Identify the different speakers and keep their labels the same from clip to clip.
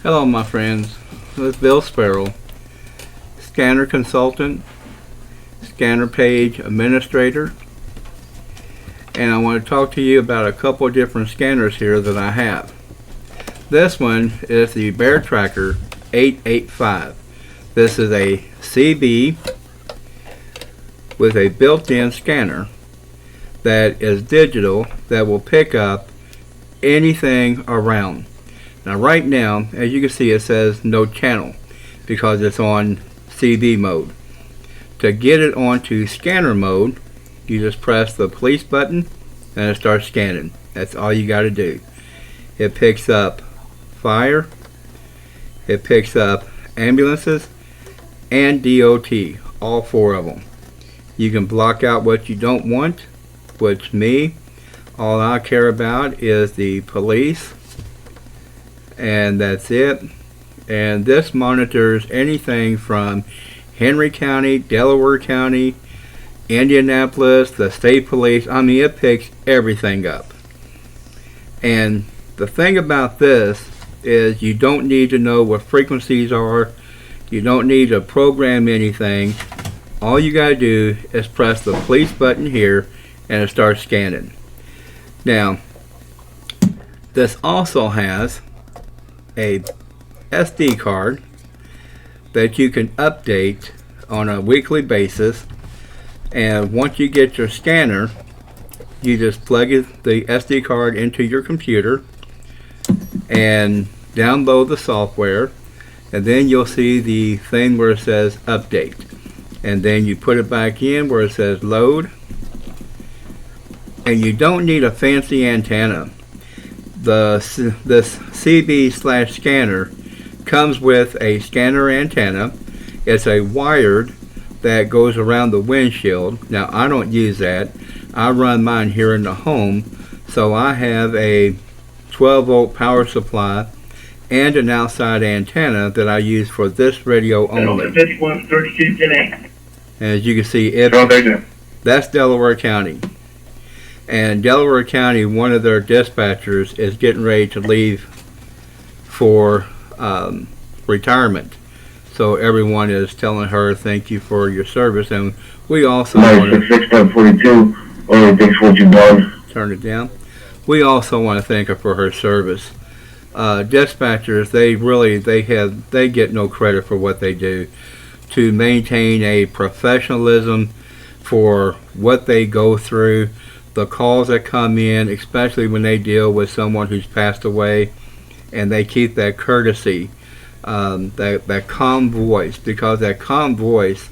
Speaker 1: Hello my friends, this is Bill Sparrow, scanner consultant, scanner page administrator, and I want to talk to you about a couple of different scanners here that I have. This one is the Beartracker 885. This is a CB with a built-in scanner that is digital that will pick up anything around. Now right now, as you can see, it says no channel because it's on CB mode. To get it onto scanner mode, you just press the police button and it starts scanning. That's all you got to do. It picks up fire, it picks up ambulances, and DOT, all four of them. You can block out what you don't want, which me, all I care about is the police, and that's it. And this monitors anything from Henry County, Delaware County, Indianapolis, the state police. I mean, it picks everything up. And the thing about this is you don't need to know what frequencies are. You don't need to program anything. All you gotta do is press the police button here and it starts scanning. Now, this also has a SD card that you can update on a weekly basis, and once you get your scanner, you just plug the SD card into your computer and download the software, and then you'll see the thing where it says update, and then you put it back in where it says load. And you don't need a fancy antenna. This CB/scanner comes with a scanner antenna. It's a wired that goes around the windshield. Now I don't use that. I run mine here in the home, so I have a 12-volt power supply and an outside antenna that I use for this radio only. As you can see, that's Delaware County. And Delaware County, one of their dispatchers is getting ready to leave for retirement. So everyone is telling her thank you for your service, and we also want to turn it down. We also want to thank her for her service. Dispatchers, they get no credit for what they do to maintain a professionalism for what they go through. The calls that come in, especially when they deal with someone who's passed away, and they keep that courtesy, that calm voice, because that calm voice,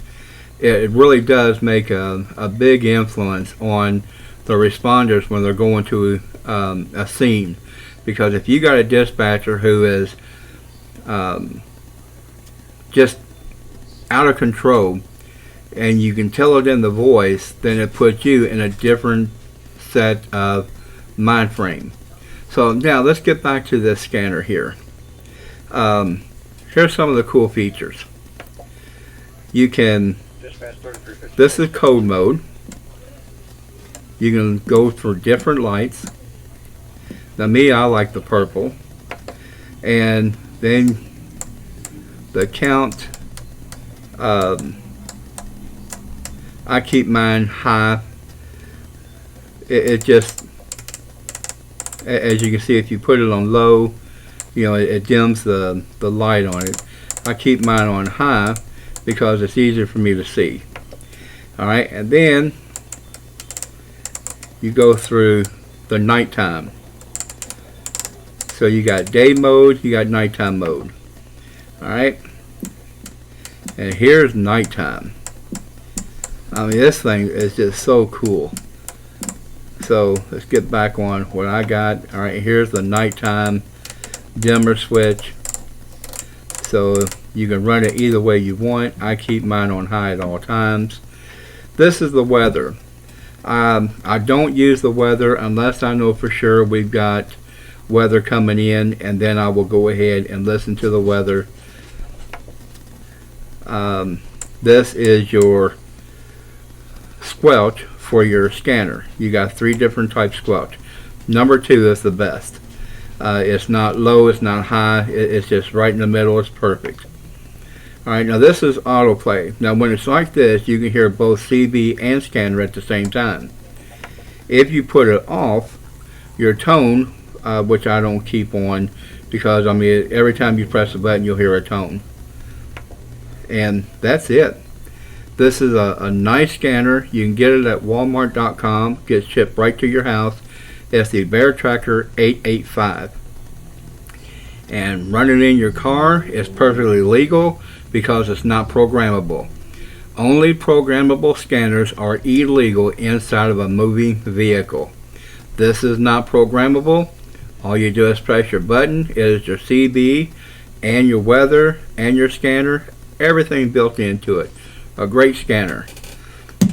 Speaker 1: it really does make a big influence on the responders when they're going to a scene. Because if you got a dispatcher who is just out of control, and you can tell it in the voice, then it puts you in a different set of mind frame. So now let's get back to this scanner here. Here's some of the cool features. You can, this is code mode. You can go for different lights. Now me, I like the purple. And then the count, I keep mine high. It just, as you can see, if you put it on low, you know, it dims the light on it. I keep mine on high because it's easier for me to see. Alright, and then you go through the nighttime. So you got day mode, you got nighttime mode. Alright, and here's nighttime. I mean, this thing is just so cool. So let's get back on what I got. Alright, here's the nighttime dimmer switch. So you can run it either way you want. I keep mine on high at all times. This is the weather. I don't use the weather unless I know for sure we've got weather coming in, and then I will go ahead and listen to the weather. This is your squelch for your scanner. You got 3 different types squelch. Number 2 is the best. It's not low, it's not high, it's just right in the middle. It's perfect. Alright, now this is autoplay. Now when it's like this, you can hear both CB and scanner at the same time. If you put it off, your tone, which I don't keep on, because I mean every time you press a button you'll hear a tone. And that's it. This is a nice scanner. You can get it at walmart.com. Gets shipped right to your house. It's the Beartracker 885. And running in your car is perfectly legal because it's not programmable. Only programmable scanners are illegal inside of a moving vehicle. This is not programmable. All you do is press your button. It is your CB and your weather and your scanner. Everything built into it. A great scanner.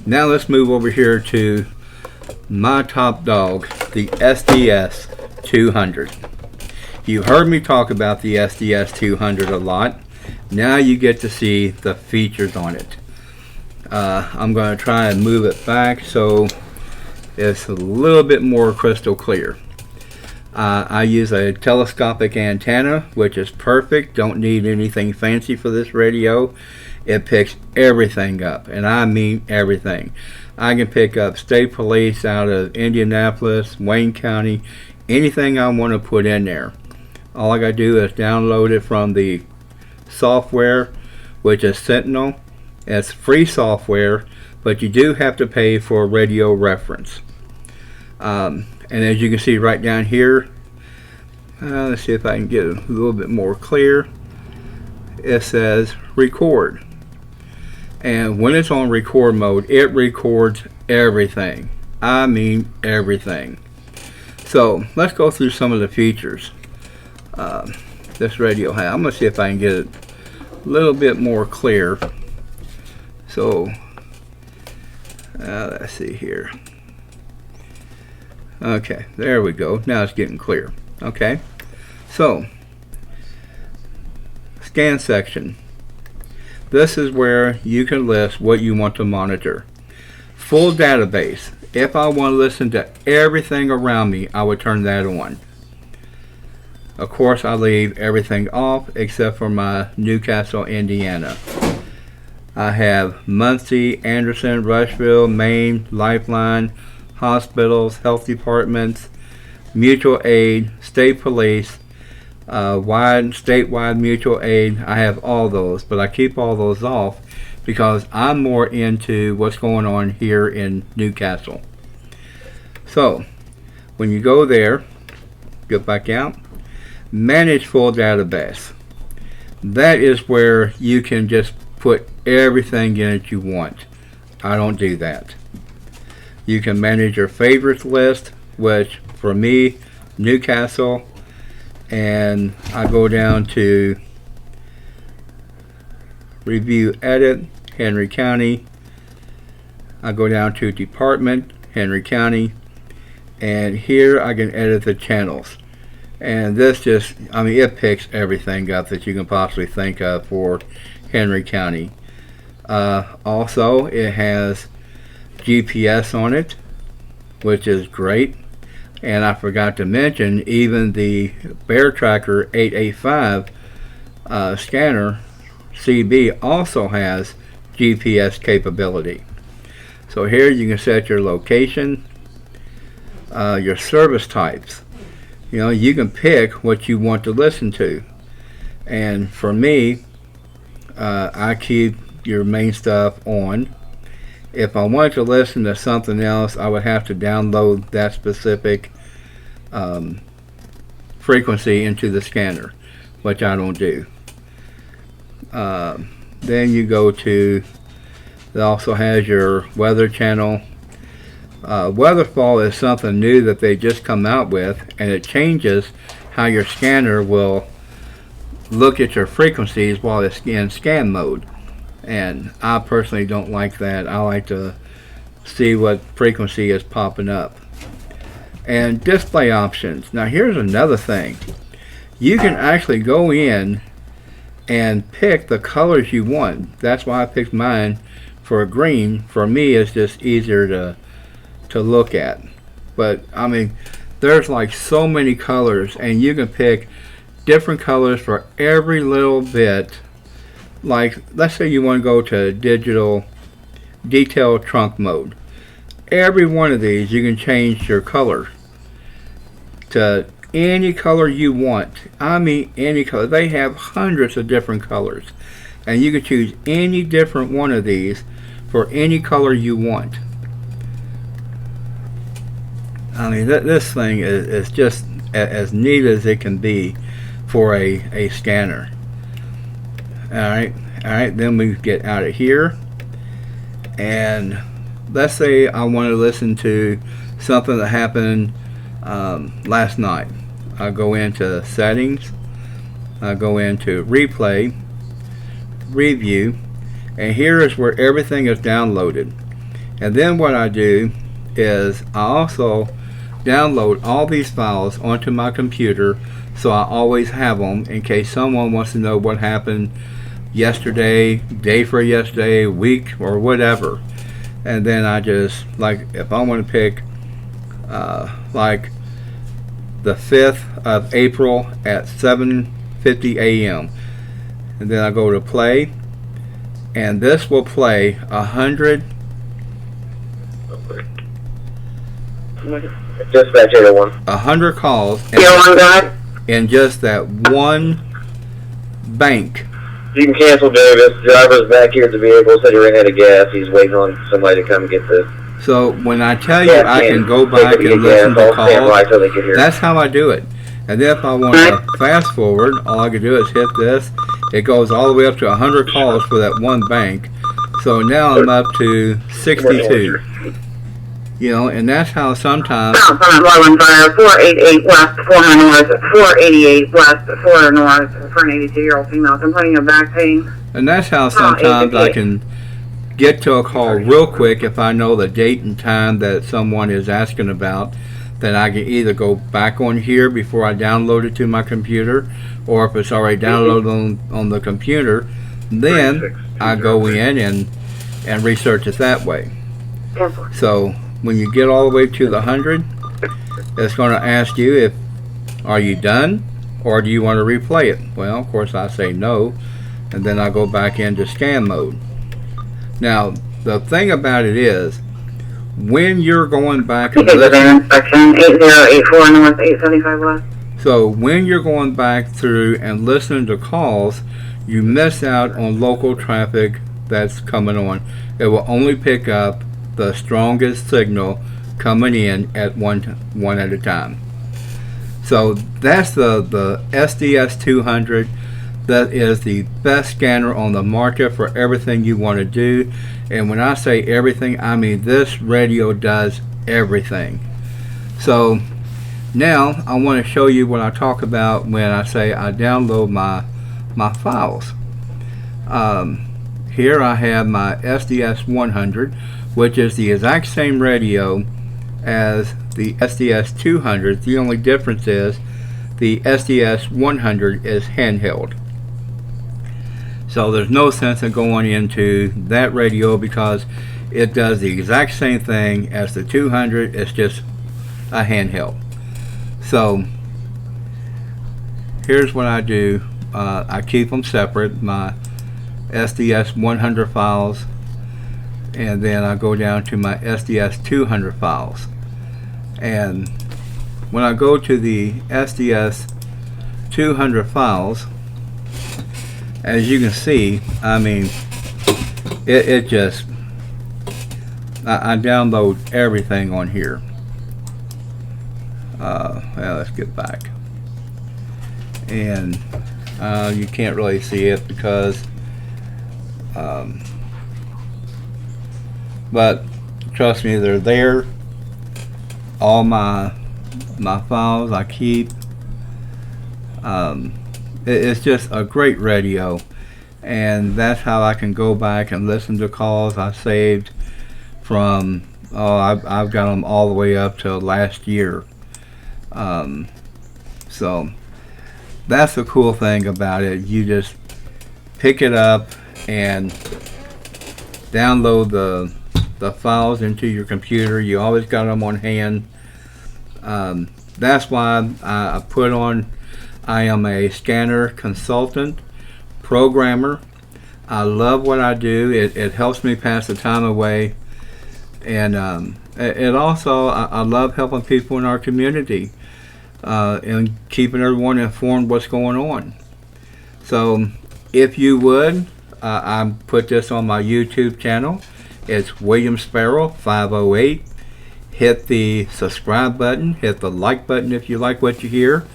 Speaker 1: Now let's move over here to my top dog, the SDS200. You heard me talk about the SDS200 a lot. Now you get to see the features on it. I'm going to try and move it back so it's a little bit more crystal clear. I use a telescopic antenna, which is perfect. Don't need anything fancy for this radio. It picks everything up, and I mean everything. I can pick up state police out of Indianapolis, Wayne County, anything I want to put in there. All I got to do is download it from the software, which is Sentinel. It's free software, but you do have to pay for radio reference. And as you can see right down here, let's see if I can get it a little bit more clear. It says record. And when it's on record mode, it records everything. I mean everything. So let's go through some of the features this radio has. I'm going to see if I can get it a little bit more clear. So let's see here. Okay, there we go. Now it's getting clear. Okay, so scan section. This is where you can list what you want to monitor. Full database. If I want to listen to everything around me, I would turn that on. Of course, I leave everything off except for my Newcastle, Indiana. I have Muncie, Anderson, Rushville, Maine, Lifeline, hospitals, health departments, mutual aid, state police, statewide mutual aid. I have all those, but I keep all those off because I'm more into what's going on here in Newcastle. So when you go there, go back out, manage full database. That is where you can just put everything in it you want. I don't do that. You can manage your favorites list, which for me, Newcastle, and I go down to review edit, Henry County. I go down to department, Henry County, and here I can edit the channels. And this just, I mean, it picks everything up that you can possibly think of for Henry County. Also, it has GPS on it, which is great. And I forgot to mention, even the Beartracker 885 scanner CB also has GPS capability. So here you can set your location, your service types. You know, you can pick what you want to listen to. And for me, I keep your main stuff on. If I wanted to listen to something else, I would have to download that specific frequency into the scanner, which I don't do. Then you go to, it also has your weather channel. Weatherfall is something new that they just come out with, and it changes how your scanner will look at your frequencies while it's in scan mode. And I personally don't like that. I like to see what frequency is popping up. And display options. Now here's another thing. You can actually go in and pick the colors you want. That's why I picked mine for green. For me, it's just easier to look at. But I mean, there's like so many colors, and you can pick different colors for every little bit. Like, let's say you want to go to digital detail trunk mode. Every one of these you can change your color to any color you want. I mean any color. They have hundreds of different colors, and you can choose any different one of these for any color you want. I mean, this thing is just as neat as it can be for a scanner. Alright, then we get out of here, and let's say I want to listen to something that happened last night. I go into settings, I go into replay, review, and here is where everything is downloaded. And then what I do is I also download all these files onto my computer, so I always have them in case someone wants to know what happened yesterday, day for yesterday, week, or whatever. And then I just, like, if I want to pick like the 5th of April at 7:50 a.m. and then I go to play, and this will play 100.
Speaker 2: Dispatch 801.
Speaker 1: 100 calls in just that one bank.
Speaker 2: You can cancel Davis. Driver's back here at the vehicle. Said he ran out of gas. He's waiting on somebody to come get this.
Speaker 1: So when I tell you I can go back and listen to calls, that's how I do it. And then if I want to fast forward, all I can do is hit this. It goes all the way up to 100 calls for that one bank. So now I'm up to 62. You know, and that's how sometimes.
Speaker 3: 488 west, 400 north, 488 west, 400 north for an 82-year-old female complaining of back pain.
Speaker 1: And that's how sometimes I can get to a call real quick if I know the date and time that someone is asking about. Then I can either go back on here before I download it to my computer, or if it's already downloaded on the computer, then I go in and research it that way. So when you get all the way to the 100, it's going to ask you if are you done or do you want to replay it. Well, of course I say no, and then I go back into scan mode. Now the thing about it is, when you're going back and listening,
Speaker 3: 8084 north, 875 west.
Speaker 1: So when you're going back through and listening to calls, you miss out on local traffic that's coming on. It will only pick up the strongest signal coming in at one at a time. So that's the SDS200. That is the best scanner on the market for everything you want to do. And when I say everything, I mean this radio does everything. So now I want to show you what I talk about when I say I download my files. Here I have my SDS100, which is the exact same radio as the SDS200. The only difference is the SDS100 is handheld. So there's no sense in going into that radio because it does the exact same thing as the 200. It's just a handheld. So here's what I do. I keep them separate, my SDS100 files, and then I go down to my SDS200 files. And when I go to the SDS200 files, as you can see, I mean, it just, I download everything on here. Well, let's get back. And you can't really see it because, but trust me, they're there. All my files I keep. It's just a great radio, and that's how I can go back and listen to calls I saved from, I've got them all the way up to last year. So that's the cool thing about it. You just pick it up and download the files into your computer. You always got them on hand. that's why I put on, I am a scanner consultant, programmer. I love what I do. It helps me pass the time away. And it also, I love helping people in our community and keeping everyone informed what's going on. So if you would, I put this on my YouTube channel. It's William Sparrow 508. Hit the subscribe button, hit the like button if you like what you hear.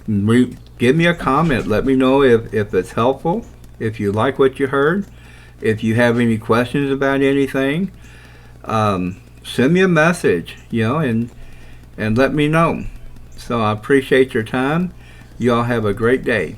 Speaker 1: Give me a comment. Let me know if it's helpful, if you like what you heard, if you have any questions about anything. Send me a message, and let me know. So I appreciate your time. You all have a great day.